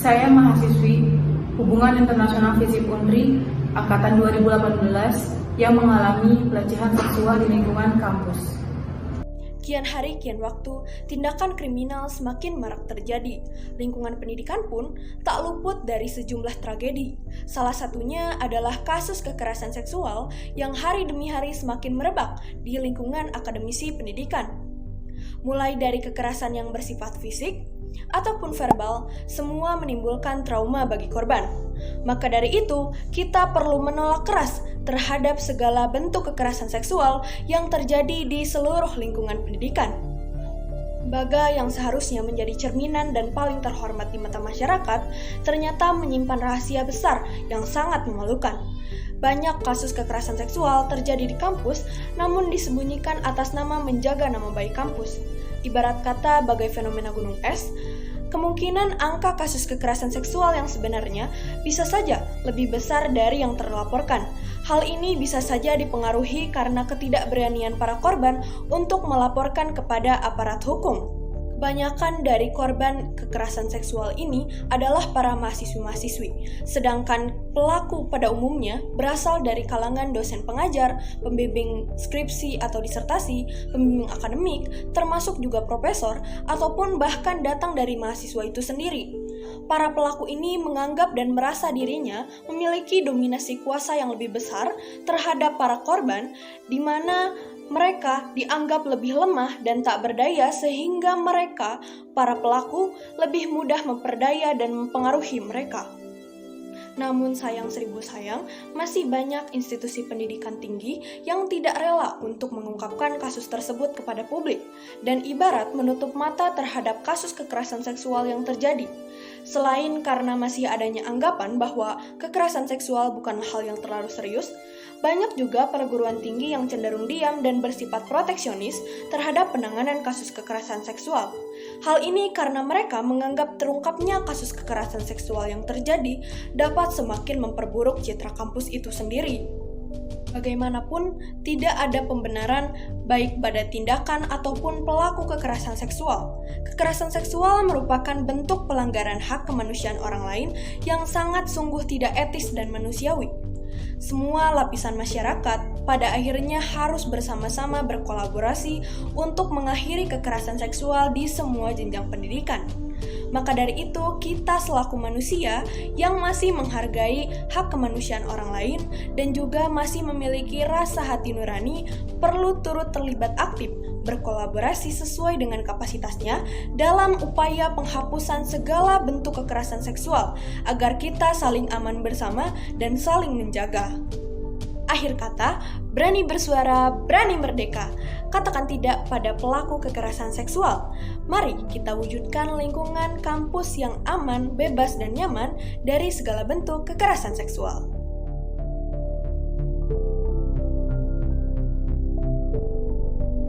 Saya mahasiswi Hubungan Internasional FISIP Unri Angkatan 2018 yang mengalami pelecehan seksual di lingkungan kampus. Kian hari kian waktu, tindakan kriminal semakin marak terjadi. Lingkungan pendidikan pun tak luput dari sejumlah tragedi. Salah satunya adalah kasus kekerasan seksual yang hari demi hari semakin merebak di lingkungan akademisi pendidikan. Mulai dari kekerasan yang bersifat fisik ataupun verbal, semua menimbulkan trauma bagi korban. Maka dari itu, kita perlu menolak keras terhadap segala bentuk kekerasan seksual yang terjadi di seluruh lingkungan pendidikan. Lembaga yang seharusnya menjadi cerminan dan paling terhormat di mata masyarakat, ternyata menyimpan rahasia besar yang sangat memalukan. Banyak kasus kekerasan seksual terjadi di kampus, namun disembunyikan atas nama menjaga nama baik kampus. Ibarat kata bagai fenomena gunung es, kemungkinan angka kasus kekerasan seksual yang sebenarnya bisa saja lebih besar dari yang terlaporkan. Hal ini bisa saja dipengaruhi karena ketidakberanian para korban untuk melaporkan kepada aparat hukum. Kebanyakan dari korban kekerasan seksual ini adalah para mahasiswi-mahasiswi, sedangkan pelaku pada umumnya berasal dari kalangan dosen pengajar, pembimbing skripsi atau disertasi, pembimbing akademik, termasuk juga profesor, ataupun bahkan datang dari mahasiswa itu sendiri. Para pelaku ini menganggap dan merasa dirinya memiliki dominasi kuasa yang lebih besar terhadap para korban, di mana mereka dianggap lebih lemah dan tak berdaya sehingga mereka, para pelaku, lebih mudah memperdaya dan mempengaruhi mereka. Namun sayang seribu sayang, masih banyak institusi pendidikan tinggi yang tidak rela untuk mengungkapkan kasus tersebut kepada publik dan ibarat menutup mata terhadap kasus kekerasan seksual yang terjadi. Selain karena masih adanya anggapan bahwa kekerasan seksual bukan hal yang terlalu serius, banyak juga perguruan tinggi yang cenderung diam dan bersifat proteksionis terhadap penanganan kasus kekerasan seksual. Hal ini karena mereka menganggap terungkapnya kasus kekerasan seksual yang terjadi dapat semakin memperburuk citra kampus itu sendiri. Bagaimanapun, tidak ada pembenaran baik pada tindakan ataupun pelaku kekerasan seksual. Kekerasan seksual merupakan bentuk pelanggaran hak kemanusiaan orang lain yang sangat sungguh tidak etis dan manusiawi. Semua lapisan masyarakat pada akhirnya harus bersama-sama berkolaborasi untuk mengakhiri kekerasan seksual di semua jenjang pendidikan. Maka dari itu, kita selaku manusia yang masih menghargai hak kemanusiaan orang lain dan juga masih memiliki rasa hati nurani perlu turut terlibat aktif, berkolaborasi sesuai dengan kapasitasnya dalam upaya penghapusan segala bentuk kekerasan seksual agar kita saling aman bersama dan saling menjaga. Akhir kata, berani bersuara, berani merdeka. Katakan tidak pada pelaku kekerasan seksual. Mari kita wujudkan lingkungan kampus yang aman, bebas, dan nyaman dari segala bentuk kekerasan seksual.